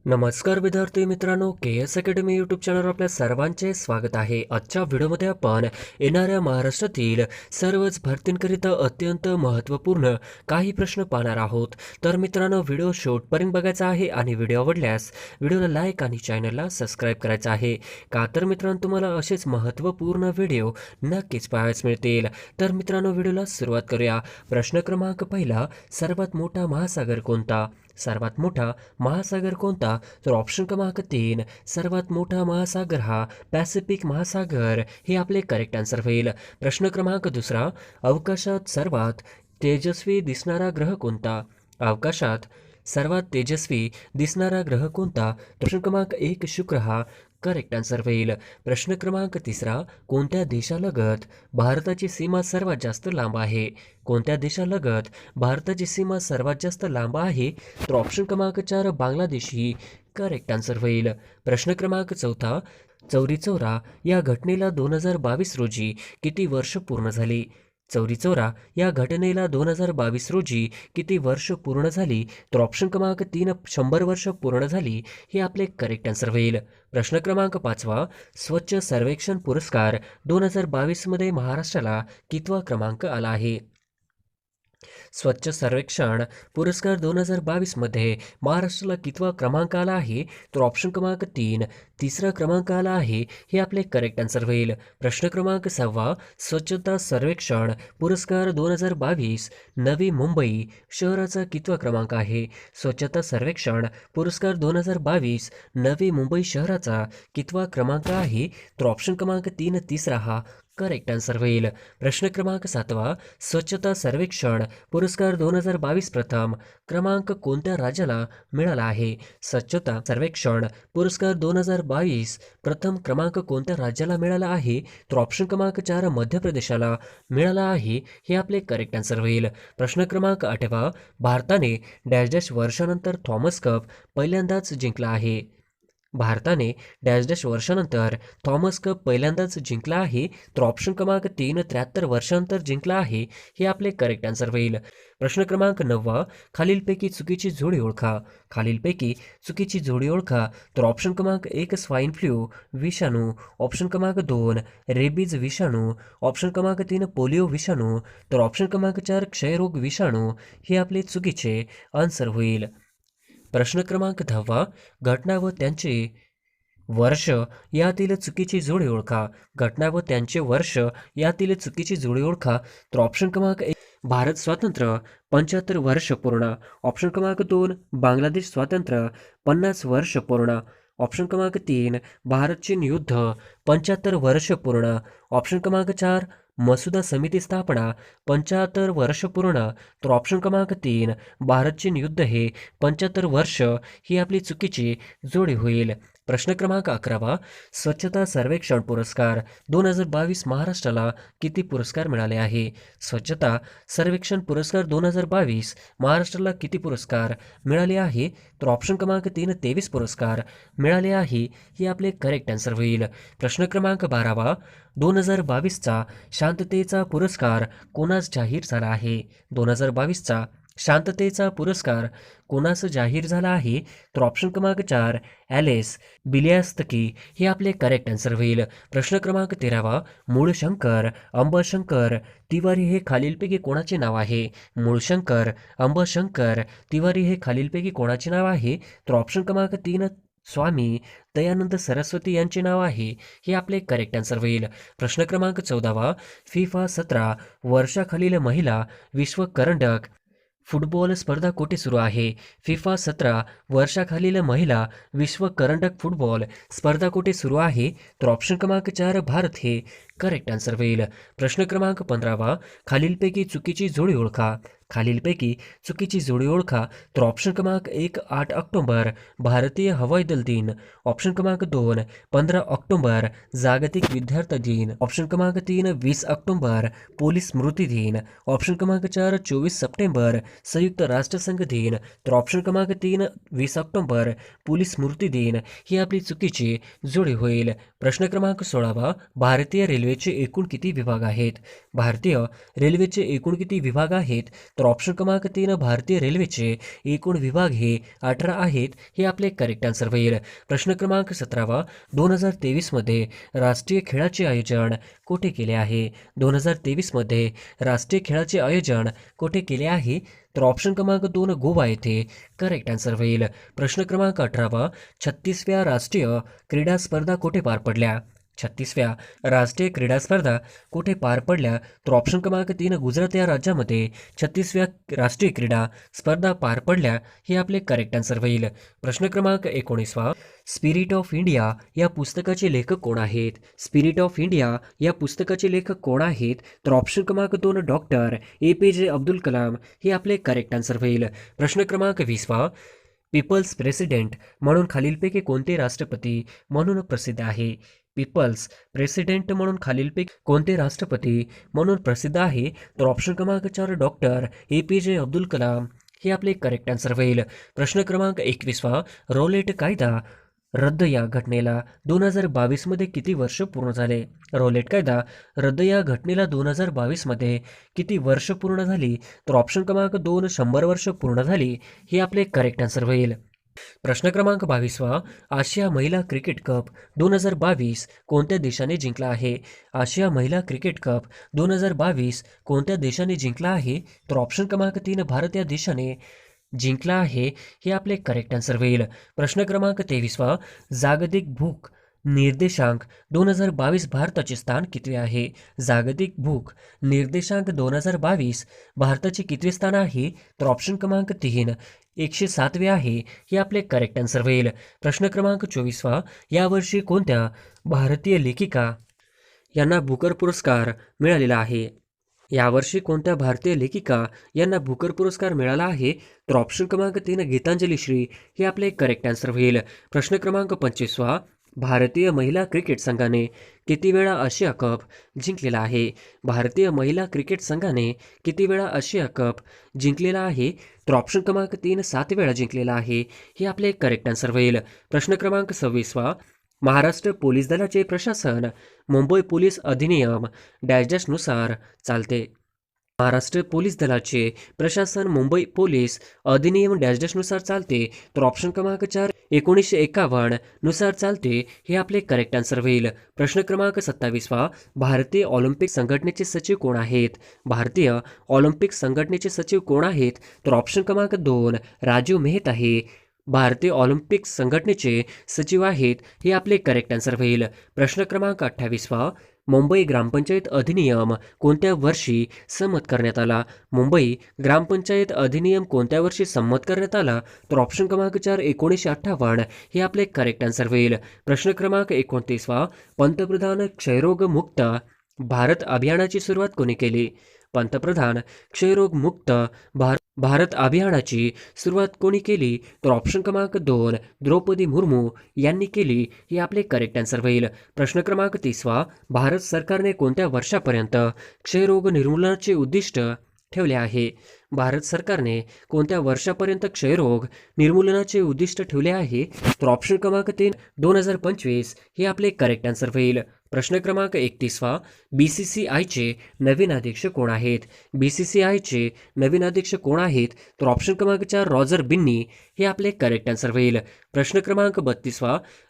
नमस्कार विद्यार्थी मित्रांनो, KS अकॅडमी यूट्यूब चॅनलवर आपल्या सर्वांचे स्वागत आहे. आजच्या व्हिडिओमध्ये आपण येणाऱ्या महाराष्ट्रातील सर्वच भरतींकरिता अत्यंत महत्त्वपूर्ण काही प्रश्न पाहणार आहोत. तर मित्रांनो, व्हिडिओ शेवटपर्यंत बघायचा आहे आणि व्हिडिओ आवडल्यास व्हिडिओला लाईक आणि चॅनलला सबस्क्राईब करायचं आहे. का तर मित्रांनो, तुम्हाला असेच महत्त्वपूर्ण व्हिडिओ नक्कीच पाहायला मिळतील. तर मित्रांनो, व्हिडिओला सुरुवात करूया. प्रश्न क्रमांक पहिला, सर्वात मोठा महासागर कोणता? सर्वात मोठा महासागर कोणता? तर ऑप्शन क्रमांक 3, सर्वात मोठा महासागर हा पॅसिफिक महासागर हे आपले करेक्ट आन्सर होईल. प्रश्न क्रमांक दुसरा, अवकाशात सर्वात तेजस्वी दिसणारा ग्रह कोणता? अवकाशात सर्वात तेजस्वी दिसणारा ग्रह कोणता? प्रश्न क्रमांक 1, शुक्र हा करेक्ट आन्सर होईल. प्रश्न क्रमांक तिसरा, कोणत्या देशालगत भारताची सीमा सर्वात जास्त लांब आहे? कोणत्या देशालगत भारताची सीमा सर्वात जास्त लांब आहे? तर ऑप्शन क्रमांक 4, बांगलादेश ही करेक्ट आन्सर होईल. प्रश्न क्रमांक चौथा, चौरी चौरा या घटनेला 2022 रोजी किती वर्ष पूर्ण झाली? चौरी चौरा या घटनेला 2022 रोजी किती वर्ष पूर्ण झाली? तर ऑप्शन क्रमांक 3, 100 वर्ष पूर्ण झाली हे आपले करेक्ट आन्सर होईल. प्रश्न क्रमांक 5, स्वच्छ सर्वेक्षण पुरस्कार 2022 मध्ये महाराष्ट्राला कितवा क्रमांक आला आहे? स्वच्छ सर्वेक्षण पुरस्कार 2022 मध्ये महाराष्ट्राला कितवा क्रमांक आला आहे? तर ऑप्शन क्रमांक 3, तिसरा क्रमांक आला आहे हे आपले करेक्ट आन्सर होईल. प्रश्न क्रमांक 6, स्वच्छता सर्वेक्षण पुरस्कार 2022 नवी मुंबई शहराचा कितवा क्रमांक आहे? स्वच्छता सर्वेक्षण पुरस्कार 2022 नवी मुंबई शहराचा कितवा क्रमांक आहे? तर ऑप्शन क्रमांक 3, तिसरा हा करेक्ट आन्सर होईल. प्रश्न क्रमांक 7, स्वच्छता सर्वेक्षण पुरस्कार 2022 प्रथम क्रमांक कोणत्या राज्याला मिळाला आहे? स्वच्छता सर्वेक्षण पुरस्कार 2022 प्रथम क्रमांक कोणत्या राज्याला मिळाला आहे? तर ऑप्शन क्रमांक 4, मध्य प्रदेशाला मिळाला आहे हे आपले करेक्ट आन्सर होईल. प्रश्न क्रमांक 8, भारताने डॅश डॅश वर्षानंतर थॉमस कप पहिल्यांदाच जिंकला आहे? भारताने डॅश डॅश वर्षानंतर थॉमस कप पहिल्यांदाच जिंकला आहे? तर ऑप्शन क्रमांक 3, 73 वर्षानंतर जिंकला आहे हे आपले करेक्ट आन्सर होईल. प्रश्न क्रमांक 9, खालीलपैकी चुकीची जोडी ओळखा. खालीलपैकी चुकीची जोडी ओळखा. तर ऑप्शन क्रमांक 1, स्वाईन फ्लू विषाणू, ऑप्शन क्रमांक 2, रेबीज विषाणू, ऑप्शन क्रमांक 3, पोलिओ विषाणू, तर ऑप्शन क्रमांक 4, क्षयरोग विषाणू हे आपले चुकीचे आन्सर होईल. प्रश्न क्रमांक 10, घटना व त्यांचे वर्ष यातील चुकीची जोडी ओळखा. घटना व त्यांचे वर्ष यातील चुकीची जोडी ओळखा. तर ऑप्शन क्रमांक 1, भारत स्वातंत्र्य 75 वर्ष पूर्ण, ऑप्शन क्रमांक 2, बांगलादेश स्वातंत्र्य 50 वर्ष पूर्ण, ऑप्शन क्रमांक 3, भारत चीन युद्ध 75 वर्ष पूर्ण, ऑप्शन क्रमांक 4, मसुदा समिती स्थापना 75 वर्ष पूर्ण, तर ऑप्शन क्रमांक 3, भारत चीन युद्ध हे 75 वर्ष ही आपली चुकीची जोडी होईल. प्रश्न क्रमांक 11, स्वच्छता सर्वेक्षण पुरस्कार 2022 महाराष्ट्राला किती पुरस्कार मिळाले आहे? स्वच्छता सर्वेक्षण पुरस्कार 2022 महाराष्ट्राला किती पुरस्कार मिळाले आहे? तर ऑप्शन क्रमांक 3, 23 पुरस्कार मिळाले आहे हे आपले करेक्ट आन्सर होईल. प्रश्न क्रमांक 12, 2022चा शांततेचा पुरस्कार कोणास जाहीर झाला आहे? 2022चा शांततेचा पुरस्कार कोणास जाहीर झाला आहे? तर ऑप्शन क्रमांक 4, ॲलेस बिलियास्तकी हे आपले करेक्ट आन्सर होईल. प्रश्न क्रमांक 13, मूळशंकर अंबाशंकर तिवारी हे खालीलपैकी कोणाचे नाव आहे? मूळशंकर अंबाशंकर तिवारी हे खालीलपैकी कोणाचे नाव आहे? तर ऑप्शन क्रमांक 3, स्वामी दयानंद सरस्वती यांचे नाव आहे हे आपले करेक्ट आन्सर होईल. प्रश्न क्रमांक 14, फिफा 17 वर्षाखालील महिला विश्व करंडक फुटबॉल स्पर्धा कुठे सुरू आहे? फिफा 17 वर्षाखालील महिला विश्व करंडक फुटबॉल स्पर्धा कुठे सुरू आहे? तर ऑप्शन क्रमांक 4, भारत हे करेक्ट आन्सर होईल. प्रश्न क्रमांक 15, खालीलपैकी चुकीची जोडी ओळखा. खालीलपैकी चुकीची जोडी ओळखा. तर ऑप्शन क्रमांक 1, 8 ऑक्टोबर भारतीय हवाई दल दिन, ऑप्शन क्रमांक 2, 15 ऑक्टोबर जागतिक विद्यार्थी दिन, ऑप्शन क्रमांक 3, 20 ऑक्टोबर पोलीस स्मृती दिन, ऑप्शन क्रमांक 4, 24 सप्टेंबर संयुक्त राष्ट्रसंघ दिन, तर ऑप्शन क्रमांक 3, 20 ऑक्टोबर पोलीस स्मृती दिन ही आपली चुकीची जोडी होईल. प्रश्न क्रमांक 16, भारतीय रेल्वे रेल्वेचे एकूण किती विभाग आहेत? भारतीय रेल्वेचे एकूण किती विभाग आहेत? तर ऑप्शन क्रमांक 3 भारतीय रेल्वेचे एकूण विभाग हे 18 आहेत. हे आपले करेक्ट आन्सर होईल. प्रश्न क्रमांक 17 2023 मध्ये राष्ट्रीय खेळाचे आयोजन कोठे केले आहे? 2023 मध्ये राष्ट्रीय खेळाचे आयोजन कोठे केले आहे? तर ऑप्शन क्रमांक 2 गोवा येथे करेक्ट आन्सर होईल. प्रश्न क्रमांक 18 36व्या राष्ट्रीय क्रीडा स्पर्धा कोठे पार पडल्या? 36व्या राष्ट्रीय क्रीडा स्पर्धा कोठे पार पडल्या? तर ऑप्शन क्रमांक 3 गुजरात या राज्यामध्ये 36व्या राष्ट्रीय क्रीडा स्पर्धा पार पडल्या. हे आपले करेक्ट आन्सर होईल. प्रश्न क्रमांक 19 स्पिरिट ऑफ इंडिया या पुस्तकाचे लेखक कोण आहेत? स्पिरिट ऑफ इंडिया या पुस्तकाचे लेखक कोण आहेत? तर ऑप्शन क्रमांक 2 डॉक्टर APJ अब्दुल कलाम. हे आपले करेक्ट आन्सर होईल. प्रश्न क्रमांक 20 पीपल्स प्रेसिडेंट म्हणून खालीलपैकी कोणते राष्ट्रपती म्हणून प्रसिद्ध आहे? पीपल्स प्रेसिडेंट म्हणून खालीलपैकी कोणते राष्ट्रपती म्हणून प्रसिद्ध आहे? तर ऑप्शन क्रमांक 4 डॉक्टर APJ अब्दुल कलाम. हे आपले करेक्ट आन्सर होईल. प्रश्न क्रमांक 21 रॉलेट कायदा रद्द या घटनेला 2022 मध्ये किती वर्ष पूर्ण झाले? रॉलेट कायदा रद्द या घटनेला 2022 मध्ये किती वर्ष पूर्ण झाली? तर ऑप्शन क्रमांक 2 100 वर्ष पूर्ण झाली. हे आपले करेक्ट आन्सर होईल. प्रश्न क्रमांक 22 आशिया महिला क्रिकेट कप 2022 कोणत्या देशाने जिंकला आहे? आशिया महिला क्रिकेट कप 2022 कोणत्या देशाने जिंकला आहे? तर ऑप्शन क्रमांक 3 भारत या देशाने जिंकला आहे. हे आपले करेक्ट आन्सर होईल. प्रश्न क्रमांक 23 जागतिक भूक निर्देशांक 2022 भारताचे स्थान कितवे आहे? जागतिक भूक निर्देशांक 2022 भारताचे कितवे स्थान आहे? तर ऑप्शन क्रमांक 3 107वे आहे. हे आपले करेक्ट आन्सर होईल. प्रश्न क्रमांक 24 यावर्षी कोणत्या भारतीय लेखिका यांना बुकर पुरस्कार मिळालेला आहे? यावर्षी कोणत्या भारतीय लेखिका यांना बुकर पुरस्कार मिळाला आहे? तर ऑप्शन क्रमांक 3 गीतांजली श्री. हे आपले करेक्ट आन्सर होईल. प्रश्न क्रमांक 25 भारतीय महिला क्रिकेट संघाने किती वेळा आशिया कप जिंकलेला आहे? भारतीय महिला क्रिकेट संघाने किती वेळा आशिया कप जिंकलेला आहे? तर ऑप्शन क्रमांक 3 7 वेळा जिंकलेला आहे. हे आपले करेक्ट आन्सर होईल. प्रश्न क्रमांक 26 महाराष्ट्र पोलीस दलाचे प्रशासन मुंबई पोलीस अधिनियम डॅश डॅश नुसार चालते. महाराष्ट्र पोलीस दलाचे प्रशासन मुंबई पोलीस अधिनियम डॅश डॅश नुसार चालते. तर ऑप्शन क्रमांक 4 1951 नुसार चालते. हे आपले करेक्ट आन्सर होईल. प्रश्न क्रमांक 27 भारतीय ऑलिम्पिक संघटनेचे सचिव कोण आहेत? भारतीय ऑलिम्पिक संघटनेचे सचिव कोण आहेत? तर ऑप्शन क्रमांक 2 राजीव मेहता हे भारतीय ऑलिम्पिक संघटनेचे सचिव आहेत. हे आपले करेक्ट आन्सर होईल. प्रश्न क्रमांक 28 मुंबई ग्रामपंचायत अधिनियम कोणत्या वर्षी संमत करण्यात आला? मुंबई ग्रामपंचायत अधिनियम कोणत्या वर्षी संमत करण्यात आला? तर ऑप्शन क्रमांक 4 1958. हे आपले करेक्ट आन्सर होईल. प्रश्न क्रमांक 29 पंतप्रधान क्षयरोग मुक्त भारत अभियानाची सुरुवात कोणी केली? पंतप्रधान क्षयरोग मुक्त भारत अभियानाची सुरुवात कोणी केली? तर ऑप्शन क्रमांक 2 द्रौपदी मुर्मू यांनी केली. हे आपले करेक्ट आन्सर होईल. प्रश्न क्रमांक 30 भारत सरकारने कोणत्या वर्षापर्यंत क्षयरोग निर्मूलनाचे उद्दिष्ट ठेवले आहे? भारत सरकारने कोणत्या वर्षापर्यंत क्षयरोग निर्मूलनाचे उद्दिष्ट ठेवले आहे? तर ऑप्शन क्रमांक 3 2025. हे आपले करेक्ट आन्सर होईल. प्रश्न क्रमांक 31 BCCIचे नवीन अध्यक्ष कोण आहेत? BCCIचे नवीन अध्यक्ष कोण आहेत? तर ऑप्शन क्रमांक 4 रॉजर बिन्नी. हे आपले करेक्ट आन्सर होईल. प्रश्न क्रमांक 32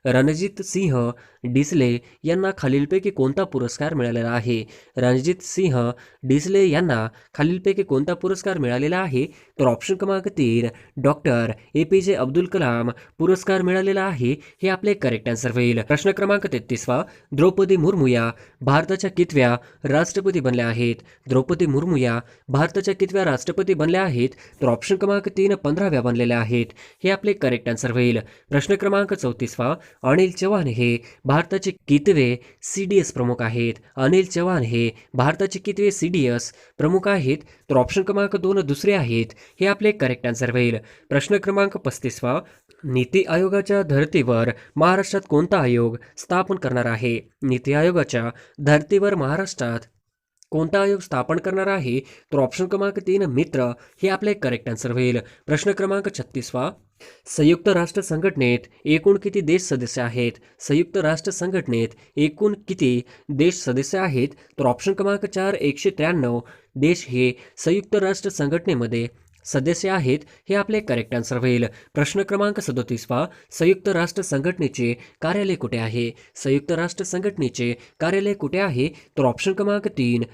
रणजित सिंह डिसले यांना खालीलपैकी कोणता पुरस्कार मिळालेला आहे? रणजित सिंह डिसले यांना खालीलपैकी कोणता पुरस्कार मिळालेला आहे? तर ऑप्शन क्रमांक 3 डॉक्टर APJ अब्दुल कलाम पुरस्कार मिळालेला आहे. हे आपले करेक्ट आन्सर होईल. प्रश्न क्रमांक 33 द्रौपदी मुर्मू या भारताच्या कितव्या राष्ट्रपती बनल्या आहेत? द्रौपदी मुर्मू या भारताच्या कितव्या राष्ट्रपती बनल्या आहेत? तर ऑप्शन क्रमांक 3 15व्या बनलेल्या आहेत. हे आपले करेक्ट आन्सर होईल. प्रश्न क्रमांक 34 अनिल चव्हाण हे भारताचे कितवे CDS प्रमुख आहेत? अनिल चव्हाण हे भारताचे कितवे CDS प्रमुख आहेत? तर ऑप्शन क्रमांक 2 दुसरे आहेत. हे आपले करेक्ट आन्सर होईल. प्रश्न क्रमांक 35 नीती आयोगाच्या धर्तीवर महाराष्ट्रात कोणता आयोग स्थापन करणार आहे? नीती आयोगाच्या धर्तीवर महाराष्ट्रात कोणता आयोग स्थापन करणार आहे? तर ऑप्शन क्रमांक 3 मित्र हे आपले करेक्ट आन्सर होईल. प्रश्न क्रमांक 36वा, संयुक्त राष्ट्र संघटनेत एकूण किती देश सदस्य आहेत? संयुक्त राष्ट्र संघटनेत एकूण किती देश सदस्य आहेत? तर ऑप्शन क्रमांक 4 193 देश हे संयुक्त राष्ट्र संघटनेमध्ये सदस्य आहेत. हे आपले करेक्ट आन्सर होईल. प्रश्न क्रमांक 37वा, संयुक्त राष्ट्र संघटनेचे कार्यालय कुठे आहे? संयुक्त राष्ट्र संघटनेचे कार्यालय कुठे आहे? तर ऑप्शन क्रमांक 3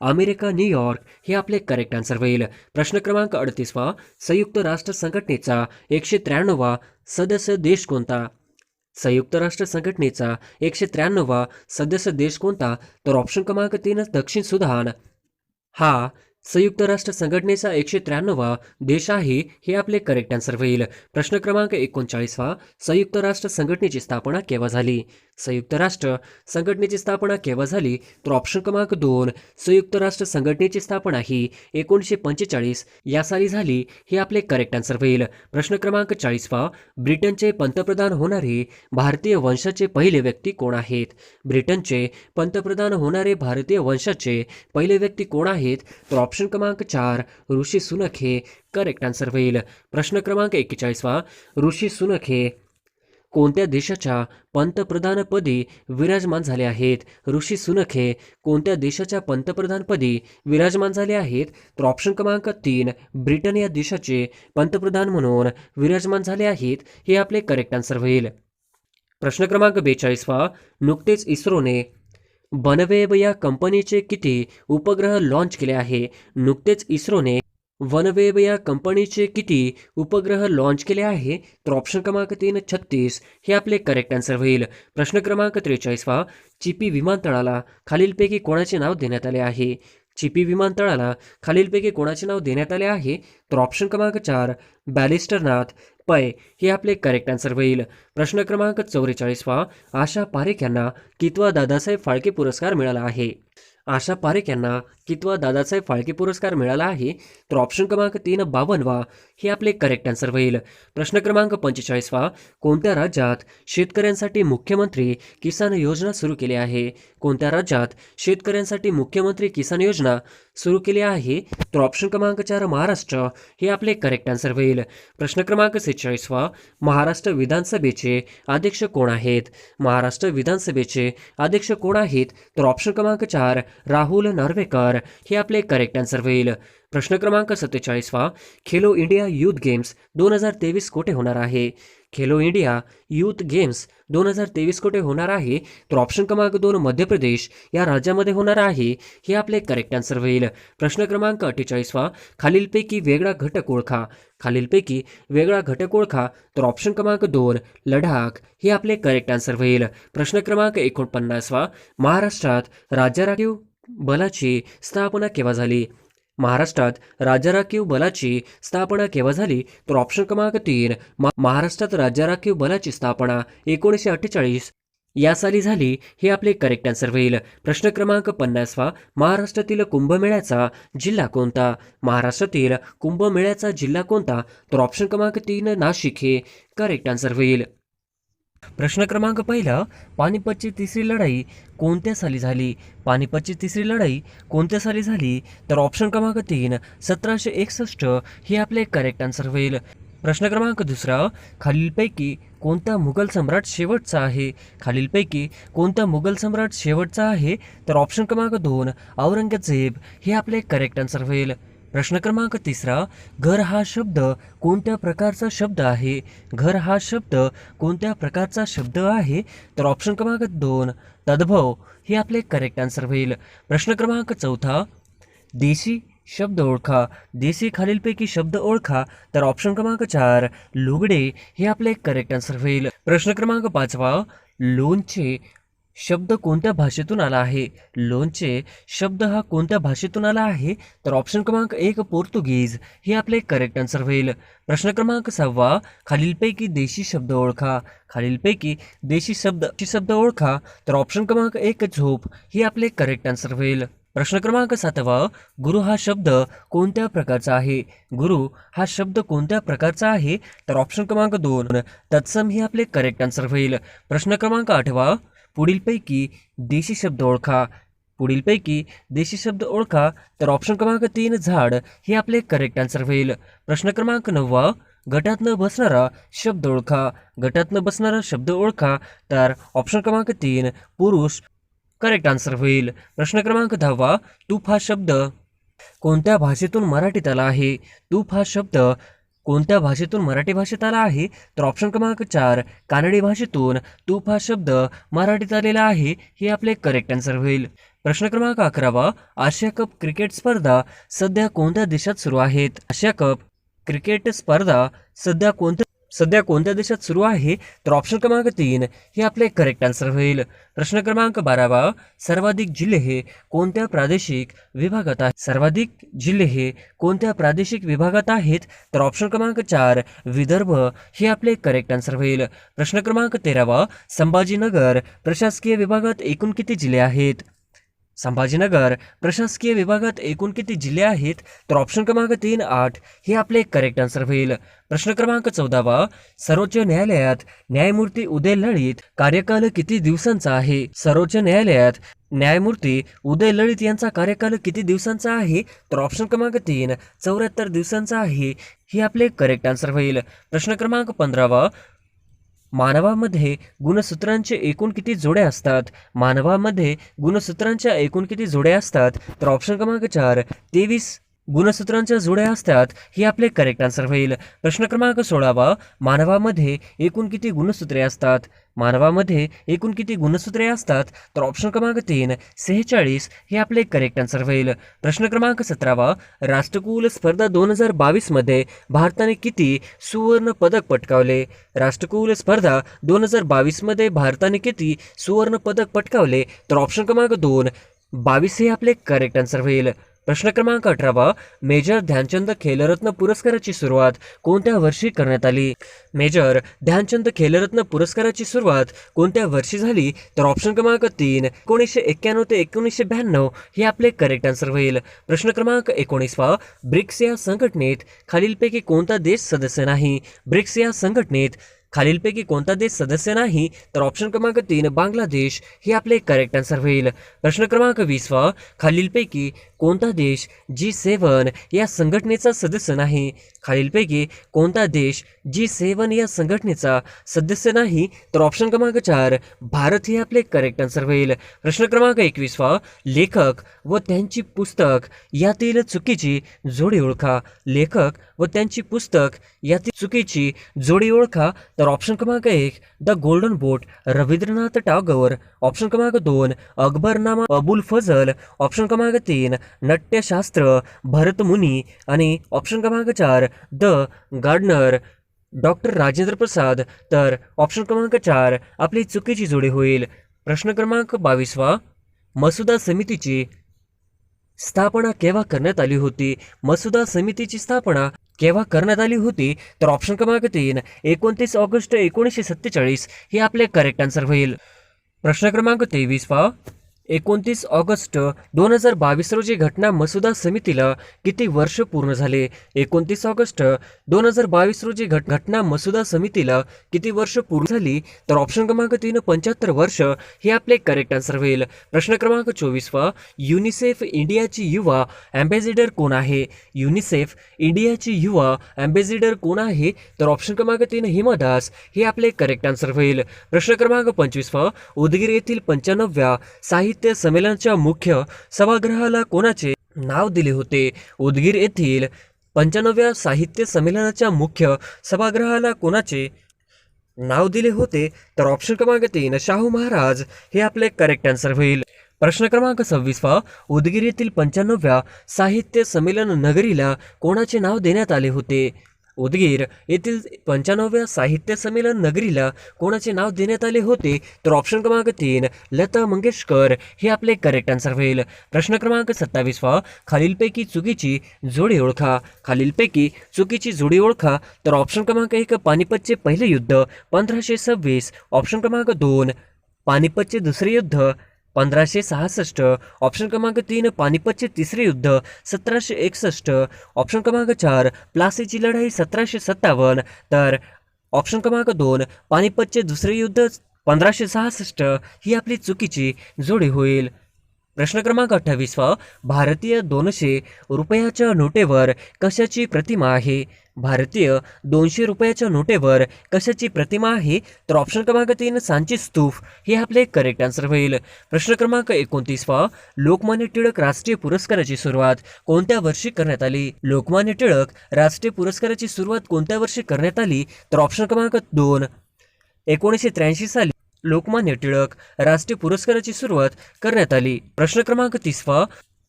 अमेरिका न्यूयॉर्क हे आपले करेक्ट आन्सर होईल. प्रश्न क्रमांक 38वा, संयुक्त राष्ट्र संघटनेचा 193वा सदस्य देश कोणता? संयुक्त राष्ट्र संघटनेचा 193वा सदस्य देश कोणता? तर ऑप्शन क्रमांक 3 दक्षिण सुदान हा संयुक्त राष्ट्र संघटनेचा 193वा देश आहे. हे आपले करेक्ट आन्सर होईल. प्रश्न क्रमांक 39वा, संयुक्त राष्ट्र संघटनेची स्थापना केव्हा झाली? संयुक्त राष्ट्र संघटनेची स्थापना केव्हा झाली? तर ऑप्शन क्रमांक 2 संयुक्त राष्ट्र संघटनेची स्थापना ही 1945 या साली झाली. हे आपले करेक्ट आन्सर होईल. प्रश्न क्रमांक 40वा, ब्रिटनचे पंतप्रधान होणारे भारतीय वंशाचे पहिले व्यक्ती कोण आहेत? ब्रिटनचे पंतप्रधान होणारे भारतीय वंशाचे पहिले व्यक्ती कोण आहेत? तर ऑप्शन क्रमांक 4 ऋषी सुनक हे करेक्ट आन्सर होईल. प्रश्न क्रमांक 41वा, ऋषी सुनक हे कोणत्या देशाच्या पंतप्रधानपदी विराजमान झाले आहेत? ऋषी सुनक हे कोणत्या देशाच्या पंतप्रधानपदी विराजमान झाले आहेत? तर ऑप्शन क्रमांक 3 ब्रिटन या देशाचे पंतप्रधान म्हणून विराजमान झाले आहेत. हे आपले करेक्ट आन्सर होईल. प्रश्न क्रमांक 42वा, नुकतेच इस्रोने वनवेब या कंपनीचे किती उपग्रह लॉन्च केले आहे? नुकतेच इस्रोने वनवेब या कंपनीचे किती उपग्रह लॉन्च केले आहे? तर ऑप्शन क्रमांक 3 36 हे आपले करेक्ट आन्सर होईल. प्रश्न क्रमांक 43वा, चिपी विमानतळाला खालीलपैकी कोणाचे नाव देण्यात आले आहे? चिपी विमानतळाला खालीलपैकी कोणाचे नाव देण्यात आले आहे? तर ऑप्शन क्रमांक 4 बॅलिस्टरनाथ पै हे आपले करेक्ट आन्सर होईल. प्रश्न क्रमांक 44वा, आशा पारेख यांना कितवा दादासाहेब फाळके पुरस्कार मिळाला आहे? आशा पारेख यांना कितवा दादासाहेब फाळके पुरस्कार मिळाला आहे? तर ऑप्शन क्रमांक 3 52वा हे आपले करेक्ट आन्सर होईल. प्रश्न क्रमांक 45वा, कोणत्या राज्यात शेतकऱ्यांसाठी मुख्यमंत्री किसान योजना सुरू केली आहे? कोणत्या राज्यात शेतकऱ्यांसाठी मुख्यमंत्री किसान योजना सुरू केली आहे? तर ऑप्शन क्रमांक 4 महाराष्ट्र हे आपले करेक्ट आन्सर होईल. प्रश्न क्रमांक 46वा, महाराष्ट्र विधानसभेचे अध्यक्ष कोण आहेत? महाराष्ट्र विधानसभेचे अध्यक्ष कोण आहेत? तर ऑप्शन क्रमांक 4 राहुल नार्वेकर हे आपले करेक्ट आन्सर होईल. प्रश्न क्रमांक 47वा, खेलो इंडिया यूथ गेम्स 2023 कुठे होणार आहे? खेलो इंडिया यूथ गेम्स 2023 कुठे होणार आहे? तर ऑप्शन क्रमांक 2 मध्य प्रदेश या राज्यामध्ये होणार आहे. हे आपले करेक्ट आन्सर होईल. प्रश्न क्रमांक 48वा, खालीलपैकी वेगळा घटक ओळखा. खालीलपैकी वेगळा घटक ओळखा. तर ऑप्शन क्रमांक 2 लडाख हे आपले करेक्ट आन्सर होईल. प्रश्न क्रमांक 49वा, महाराष्ट्रात राज्य राखीव बलाची स्थापना केव्हा झाली? महाराष्ट्रात राज्य राखीव बलाची स्थापना केव्हा झाली? तर ऑप्शन क्रमांक 3 महाराष्ट्रात राज्य राखीव बलाची स्थापना 1948 या साली झाली. हे आपले करेक्ट आन्सर होईल. प्रश्न क्रमांक 50वा, महाराष्ट्रातील कुंभमेळ्याचा जिल्हा कोणता? महाराष्ट्रातील कुंभमेळ्याचा जिल्हा कोणता? तर ऑप्शन क्रमांक 3 नाशिक हे करेक्ट आन्सर होईल. प्रश्न क्रमांक 1, पानिपतची तिसरी लढाई कोणत्या साली झाली? पानिपतची तिसरी लढाई कोणत्या साली झाली? तर ऑप्शन क्रमांक 3 1761 हे आपले करेक्ट आन्सर होईल. प्रश्न क्रमांक 2, खालीलपैकी कोणता मुघल सम्राट शेवटचा आहे? खालीलपैकी कोणता मुघल सम्राट शेवटचा आहे? तर ऑप्शन क्रमांक 2 औरंगजेब हे आपले करेक्ट आन्सर होईल. प्रश्न क्रमांक 3, घर हा शब्द कोणत्या प्रकारचा शब्द आहे? घर हा शब्द कोणत्या प्रकारचा शब्द आहे? तर ऑप्शन क्रमांक 2 तद्भव हे आपले करेक्ट आन्सर होईल. प्रश्न क्रमांक 4, देशी शब्द ओळखा. देशी खालीलपैकी शब्द ओळखा. तर ऑप्शन क्रमांक 4 लुगडे हे आपले करेक्ट आन्सर होईल. प्रश्न क्रमांक 5, लोणचे शब्द कोणत्या भाषेतून आला आहे? लोणचे शब्द हा कोणत्या भाषेतून आला आहे? तर ऑप्शन क्रमांक 1 पोर्तुगीज हे आपले करेक्ट आन्सर होईल. प्रश्न क्रमांक 6, खालीलपैकी देशी शब्द ओळखा. खालीलपैकी देशी शब्द ओळखा. तर ऑप्शन क्रमांक 1 झोप हे आपले करेक्ट आन्सर होईल. प्रश्न क्रमांक 7, गुरु हा शब्द कोणत्या प्रकारचा आहे? गुरु हा शब्द कोणत्या प्रकारचा आहे? तर ऑप्शन क्रमांक 2 तत्सम हे आपले करेक्ट आन्सर होईल. प्रश्न क्रमांक 8, पुढीलपैकी देशी शब्द ओळखा. पुढीलपैकी देशी शब्द ओळखा. तर ऑप्शन क्रमांक 3 झाड हे आपले करेक्ट आन्सर होईल. प्रश्न क्रमांक 9 गटात न बसणारा शब्द ओळखा. गटात न बसणारा शब्द ओळखा. तर ऑप्शन क्रमांक 3 पुरुष करेक्ट आन्सर होईल. प्रश्न क्रमांक 10 तूप हा शब्द कोणत्या भाषेतून मराठीत आला आहे. तूप हा शब्द कोणत्या भाषेतून मराठी भाषेत आला आहे. तर ऑप्शन क्रमांक 4 कानडी भाषेतून तूप हा शब्द मराठीत आलेला आहे. हे आपले करेक्ट आन्सर होईल. प्रश्न क्रमांक 11 आशिया कप क्रिकेट स्पर्धा सध्या कोणत्या देशात सुरू आहेत. आशिया कप क्रिकेट स्पर्धा सध्या कोणत्या देशात सुरू आहे. तर ऑप्शन क्रमांक 3 हे आपले करेक्ट आन्सर होईल. प्रश्न क्रमांक 12 सर्वाधिक जिल्हे हे कोणत्या प्रादेशिक विभागात आहेत. सर्वाधिक जिल्हे हे कोणत्या प्रादेशिक विभागात आहेत. तर ऑप्शन क्रमांक 4 विदर्भ हे आपले करेक्ट आन्सर होईल. प्रश्न क्रमांक 13 संभाजीनगर प्रशासकीय विभागात एकूण किती जिल्हे आहेत. संभाजीनगर प्रशासकीय विभागात एकूण किती जिल्हे आहेत. तर ऑप्शन क्रमांक 3 8 हे आपले करेक्ट आन्सर होईल. प्रश्न क्रमांक 14 सर्वोच्च न्यायालयात न्यायमूर्ती उदय लळित कार्यकाल किती दिवसांचा आहे. सर्वोच्च न्यायालयात न्यायमूर्ती उदय लळित यांचा कार्यकाल किती दिवसांचा आहे. तर ऑप्शन क्रमांक 3 74 दिवसांचा आहे. हे आपले करेक्ट आन्सर होईल. प्रश्न क्रमांक 15 मानवामध्ये गुणसूत्रांचे एकूण किती जोड्या असतात. मानवामध्ये गुणसूत्रांच्या एकूण किती जोड्या असतात. तर ऑप्शन क्रमांक 4 23 गुणसूत्रांच्या जोड्या असतात. हे आपले करेक्ट आन्सर होईल. प्रश्न क्रमांक 16 मानवामध्ये एकूण किती गुणसूत्रे असतात. मानवामध्ये एकूण किती गुणसूत्रे असतात. तर ऑप्शन क्रमांक 3 46 हे आपले करेक्ट आन्सर होईल. प्रश्न क्रमांक 17 राष्ट्रकुल स्पर्धा 2022 मध्ये भारताने किती सुवर्ण पदक पटकावले. राष्ट्रकुल स्पर्धा 2022 मध्ये भारताने किती सुवर्ण पदक पटकावले. तर ऑप्शन क्रमांक 2 22 हे आपले करेक्ट आन्सर होईल. प्रश्न क्रमांक 18 मेजर ध्यानचंद खेलरत्न पुरस्काराची सुरुवात कोणत्या वर्षी करण्यात आली. मेजर ध्यानचंद खेलरत्न पुरस्काराची सुरुवात कोणत्या वर्षी झाली. तर ऑप्शन क्रमांक 3 1991 ते 1992 हे आपले करेक्ट आन्सर होईल. प्रश्न क्रमांक 19 ब्रिक्स या संघटनेत खालीलपैकी कोणता देश सदस्य नाही. ब्रिक्स या संघटनेत खालीलपैकी कोणता देश सदस्य नाही. तर ऑप्शन क्रमांक 3 बांगलादेश हे आपले करेक्ट आन्सर होईल. प्रश्न क्रमांक 20 खालीलपैकी कोणता देश G7 या संघटनेचा सदस्य नाही. खालीलपैकी कोणता देश G7 या संघटनेचा सदस्य नाही. तर ऑप्शन क्रमांक 4 भारत हे आपले करेक्ट आन्सर होईल. प्रश्न क्रमांक 21 लेखक व त्यांची पुस्तक यातील चुकीची जोडी ओळखा. लेखक व त्यांची पुस्तक यातील चुकीची जोडी ओळखा. तर ऑप्शन क्रमांक 1 the golden boat Rabindranath Tagore. Option क्रमांक 2 अकबरनामा अबुल फजल. ऑप्शन क्रमांक 3 नाट्यशास्त्र भरत मुनी. आणि ऑप्शन क्रमांक 4 the gardener doctor Rajendra Prasad. तर ऑप्शन क्रमांक 4 आपली चुकीची जोडी होईल. प्रश्न क्रमांक 22 मसुदा समितीची स्थापना केव्हा करण्यात आली होती. मसुदा समितीची स्थापना केव्हा करण्यात आली होती. तर ऑप्शन क्रमांक 3 29 ऑगस्ट 1947 हे आपले करेक्ट आन्सर होईल. प्रश्न क्रमांक 23 29 ऑगस्ट 2022 रोजी घटना मसुदा समितीला किती वर्ष पूर्ण झाले. 29 ऑगस्ट 2022 रोजी घटना मसुदा समितीला किती वर्ष पूर्ण झाली. तर ऑप्शन क्रमांक 3 75 वर्ष हे आपले करेक्ट आन्सर होईल. प्रश्न क्रमांक 24 युनिसेफ इंडियाची युवा ॲम्बॅसिडर कोण आहे. युनिसेफ इंडियाची युवा ॲम्बॅसिडर कोण आहे. तर ऑप्शन क्रमांक 3 हिमा दास हे आपले करेक्ट आन्सर होईल. प्रश्न क्रमांक 25 उदगीर येथील 95व्या साहित्य संमेलनाच्या मुख्य सभागृहाला कोणाचे नाव दिले होते. उदगीर येथील 95व्या साहित्य संमेलनाच्या मुख्य सभागृहाला कोणाचे नाव दिले होते. तर ऑप्शन क्रमांक 3 शाहू महाराज हे आपले करेक्ट आन्सर होईल. प्रश्न क्रमांक 26 उदगीर येथील 95व्या साहित्य संमेलन नगरीला कोणाचे नाव देण्यात आले होते. उदगीर येथील 95व्या साहित्य संमेलन नगरीला कोणाचे नाव देण्यात आले होते. तर ऑप्शन क्रमांक 3 लता मंगेशकर हे आपले करेक्ट आन्सर होईल. प्रश्न क्रमांक 27 खालीलपैकी चुकीची जोडी ओळखा. खालीलपैकी चुकीची जोडी ओळखा. तर ऑप्शन क्रमांक 1 पानिपतचे पहिले युद्ध 1526. ऑप्शन क्रमांक 2 पानिपतचे दुसरे युद्ध 1566. ऑप्शन क्रमांक 3 पानिपतचे तिसरे युद्ध 1761. ऑप्शन क्रमांक 4 प्लासीची लढाई 1757. तर ऑप्शन क्रमांक 2 पानिपतचे दुसरे युद्ध 1566 ही आपली चुकीची जोडी होईल. प्रश्न क्रमांक 28 भारतीय 200 रुपयाच्या नोटेवर कशाची प्रतिमा आहे? भारतीय 200 रुपयाच्या नोटेवर कशाची प्रतिमा आहे? तर ऑप्शन क्रमांक 3 सांची स्तूप हे आपले करेक्ट आन्सर होईल. प्रश्न क्रमांक 29 लोकमान्य टिळक राष्ट्रीय पुरस्काराची सुरुवात कोणत्या वर्षी करण्यात आली? लोकमान्य टिळक राष्ट्रीय पुरस्काराची सुरुवात कोणत्या वर्षी करण्यात आली? तर ऑप्शन क्रमांक 2 1983 साली लोकमान्य टिळक राष्ट्रीय पुरस्काराची सुरुवात करण्यात आली. प्रश्न क्रमांक 30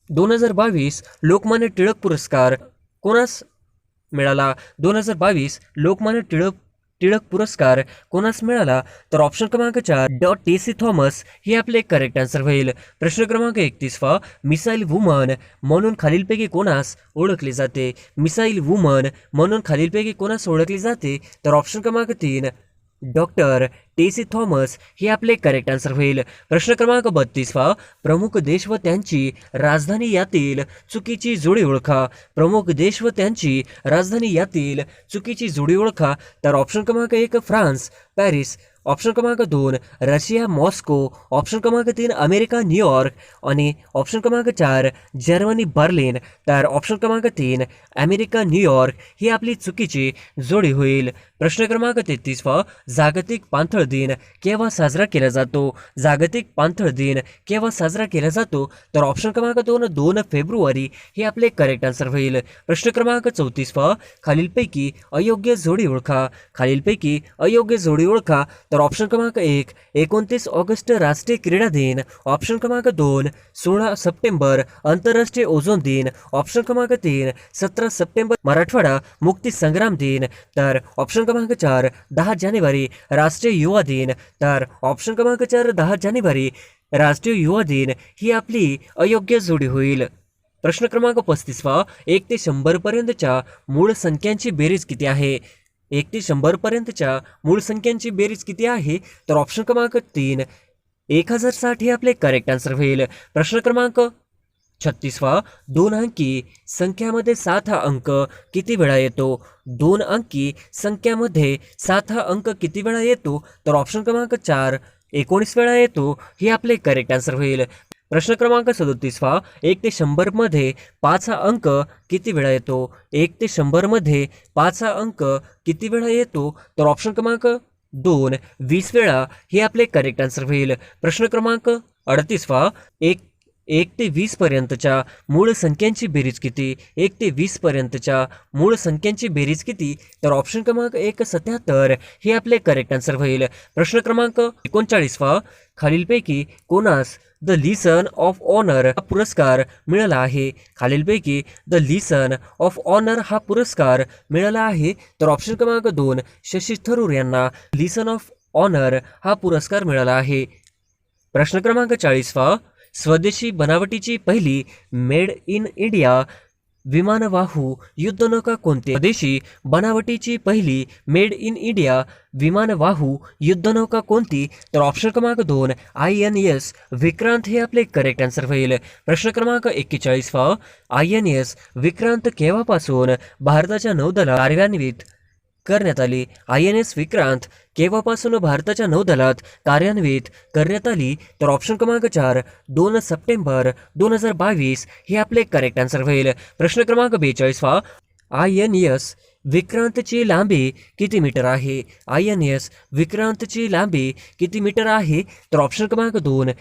2022 लोकमान्य टिळक पुरस्कार कोणास मिळाला? 2022 लोकमान्य टिळक पुरस्कार कोणास मिळाला? तर ऑप्शन क्रमांक 4 टी.सी. थॉमस हे आपले करेक्ट आन्सर होईल. प्रश्न क्रमांक 31 मिसाईल वुमन म्हणून खालीलपैकी कोणास ओळखले जाते? मिसाईल वुमन म्हणून खालीलपैकी कोणास ओळखले जाते? तर ऑप्शन क्रमांक 3 डॉक्टर टी.सी. थॉमस हे आपले करेक्ट आन्सर होईल. प्रश्न क्रमांक 32 प्रमुख देश व त्यांची राजधानी यातील चुकीची जोडी ओळखा. प्रमुख देश व त्यांची राजधानी यातील चुकीची जोडी ओळखा. तर ऑप्शन क्रमांक 1 फ्रान्स पॅरिस, ऑप्शन क्रमांक 2 रशिया मॉस्को, ऑप्शन क्रमांक 3 अमेरिका न्यूयॉर्क आणि ऑप्शन क्रमांक 4 जर्मनी बर्लिन. तर ऑप्शन क्रमांक 3 अमेरिका न्यूयॉर्क ही आपली चुकीची जोडी होईल. प्रश्न क्रमांक 33 जागतिक पाणथळ दिन केव्हा साजरा केला जातो? जागतिक पाणथळ दिन केव्हा साजरा केला जातो? तर ऑप्शन क्रमांक 2 फेब्रुवारी हे आपले करेक्ट आन्सर होईल. प्रश्न क्रमांक 34 खालीलपैकी अयोग्य जोडी ओळखा. खालीलपैकी अयोग्य जोडी ओळखा. तर ऑप्शन क्रमांक 1 29 ऑगस्ट राष्ट्रीय क्रीडा दिन, ऑप्शन क्रमांक 2 16 सप्टेंबर आंतरराष्ट्रीय ओझोन दिन, ऑप्शन क्रमांक 3 17 सप्टेंबर मराठवाडा मुक्ती संग्राम दिन. तर ऑप्शन क्रमांक 4 10 जानेवारी राष्ट्रीय युवा दिन. तर ऑप्शन क्रमांक 4 10 जानेवारी राष्ट्रीय युवा दिन ही आपली अयोग्य जोडी होईल. प्रश्न क्रमांक 35 1 ते 100 पर्यंतच्या मूळ संख्यांची बेरीज किती आहे? 1 ते 100 पर्यंतच्या मूळ संख्यांची बेरीज किती आहे? तर ऑप्शन क्रमांक 3 1060 हे आपले करेक्ट आन्सर होईल. प्रश्न क्रमांक 36 2 अंकी संख्यामध्ये 7 हा अंक किती वेळा येतो? 2 अंकी संख्यामध्ये 7 हा अंक किती वेळा येतो? तर ऑप्शन क्रमांक 4 19 वेळा येतो हे आपले करेक्ट आन्सर होईल. प्रश्न क्रमांक 37 1 ते 100 मध्ये 5 हा अंक किती वेळा येतो? 1 ते 100 मध्ये 5 हा अंक किती वेळा येतो? तर ऑप्शन क्रमांक 2 20 वेळा हे आपले करेक्ट आन्सर होईल. प्रश्न क्रमांक 38 1 ते 20 पर्यंतच्या मूळ संख्यांची बेरीज किती? 1 ते 20 पर्यंतच्या मूळ संख्यांची बेरीज किती? तर ऑप्शन क्रमांक 1 77 हे आपले करेक्ट आन्सर होईल. प्रश्न क्रमांक 39 खालीलपैकी कोणास द लिसन ऑफ ऑनर हा पुरस्कार मिळाला आहे? खालीलपैकी द लिसन ऑफ ऑनर हा पुरस्कार मिळाला आहे? तर ऑप्शन क्रमांक 2 शशी थरूर यांना लिसन ऑफ ऑनर हा पुरस्कार मिळाला आहे. प्रश्न क्रमांक 40 स्वदेशी बनावटीची पहिली मेड इन इंडिया विमानवाहू युद्धनौका कोणती? स्वदेशी बनावटीची पहिली मेड इन इंडिया विमानवाहू युद्धनौका कोणती? तर ऑप्शन क्रमांक 2 INS विक्रांत हे आपले करेक्ट आन्सर होईल. प्रश्न क्रमांक 41 INS विक्रांत केव्हापासून भारताच्या नौदलात कार्यान्वित करण्यात आली? INS विक्रांत केव्हापासून भारताच्या नौदलात कार्यान्वित करण्यात आली? तर ऑप्शन क्रमांक 4 2 सप्टेंबर 2022 हे आपले करेक्ट आन्सर होईल. प्रश्न क्रमांक 42 INS विक्रांतची लांबी किती मीटर आहे? INS विक्रांतची लांबी किती मीटर आहे? तर ऑप्शन क्रमांक 2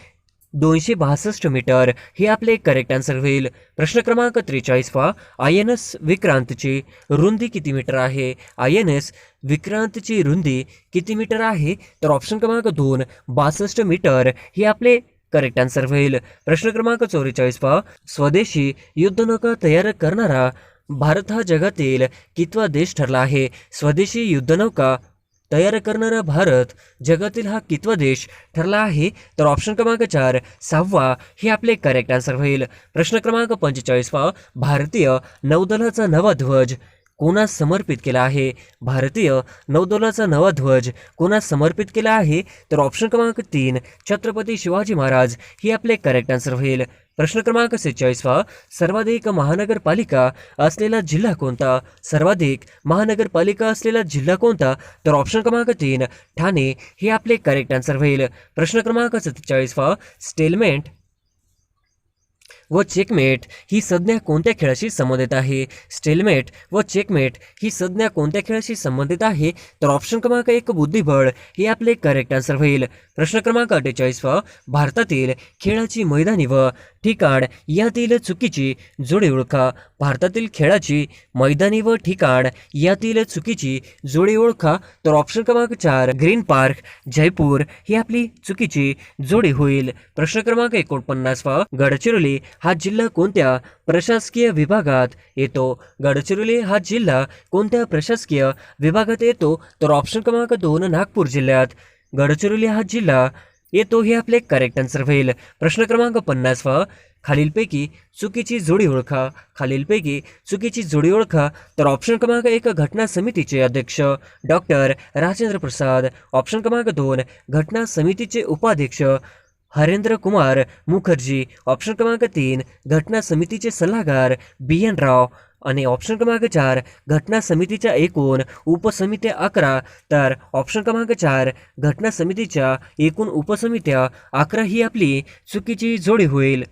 262 मीटर हे आपले करेक्ट आन्सर होईल. प्रश्न क्रमांक 43 INS विक्रांतची रुंदी किती मीटर आहे? INS विक्रांतची रुंदी किती मीटर आहे? तर ऑप्शन क्रमांक 2 62 मीटर हे आपले करेक्ट आन्सर होईल. प्रश्न क्रमांक 44 स्वदेशी युद्धनौका तयार करणारा भारत हा जगातील कितवा देश ठरला आहे? स्वदेशी युद्धनौका तयार करणारा भारत जगातील हा कितवा देश ठरला आहे? तर ऑप्शन क्रमांक 4 6वा हे आपले करेक्ट आन्सर होईल. प्रश्न क्रमांक 45 भारतीय नौदलाचा नवा ध्वज कोणास समर्पित केला आहे? भारतीय नौदलाचा नवा ध्वज कोणास समर्पित केला आहे? तर ऑप्शन क्रमांक 3 छत्रपती शिवाजी महाराज हे आपले करेक्ट आन्सर होईल. प्रश्न क्रमांक 46 सर्वाधिक महानगरपालिका असलेला जिल्हा कोणता? सर्वाधिक महानगरपालिका असलेला जिल्हा कोणता? तर ऑप्शन क्रमांक 3 ठाणे हे आपले करेक्ट आन्सर होईल. प्रश्न क्रमांक 47 व चेकमेट ही संज्ञा कोणत्या खेळाशी संबंधित आहे? स्टेलमेट व चेकमेट ही संज्ञा कोणत्या खेळाशी संबंधित आहे? तर ऑप्शन क्रमांक 1 बुद्धिबळ हे आपले करेक्ट आन्सर होईल. प्रश्न क्रमांक 48 भारतातील खेळाची मैदानी व ठिकाण यातील चुकीची जोडी ओळखा. भारतातील खेळाची मैदानी व ठिकाण यातील चुकीची जोडी ओळखा. तर ऑप्शन क्रमांक 4 ग्रीन पार्क जयपूर ही आपली चुकीची जोडी होईल. प्रश्न क्रमांक 49 गडचिरोली हा जिल्हा कोणत्या प्रशासकीय विभागात येतो? गडचिरोली हा जिल्हा कोणत्या प्रशासकीय विभागात येतो? तर ऑप्शन क्रमांक 2 नागपूर जिल्ह्यात गडचिरोली हा जिल्हा येतो हे आपले करेक्ट आन्सर होईल. प्रश्न क्रमांक 50 खालीलपैकी चुकीची जोडी ओळखा. खालीलपैकी चुकीची जोडी ओळखा. तर ऑप्शन क्रमांक 1 घटना समितीचे अध्यक्ष डॉक्टर राजेंद्र प्रसाद. ऑप्शन क्रमांक 2 घटना समितीचे उपाध्यक्ष हरेंद्र कुमार मुखर्जी. ऑप्शन क्रमांक 3 घटना समितीचे सल्लागार BN राव. आणि ऑप्शन क्रमांक 4 घटना समितीच्या एकूण उपसमित्या 11. तर ऑप्शन क्रमांक 4 घटना समितीच्या एकूण उपसमित्या 11 ही आपली चुकीची जोडी होईल.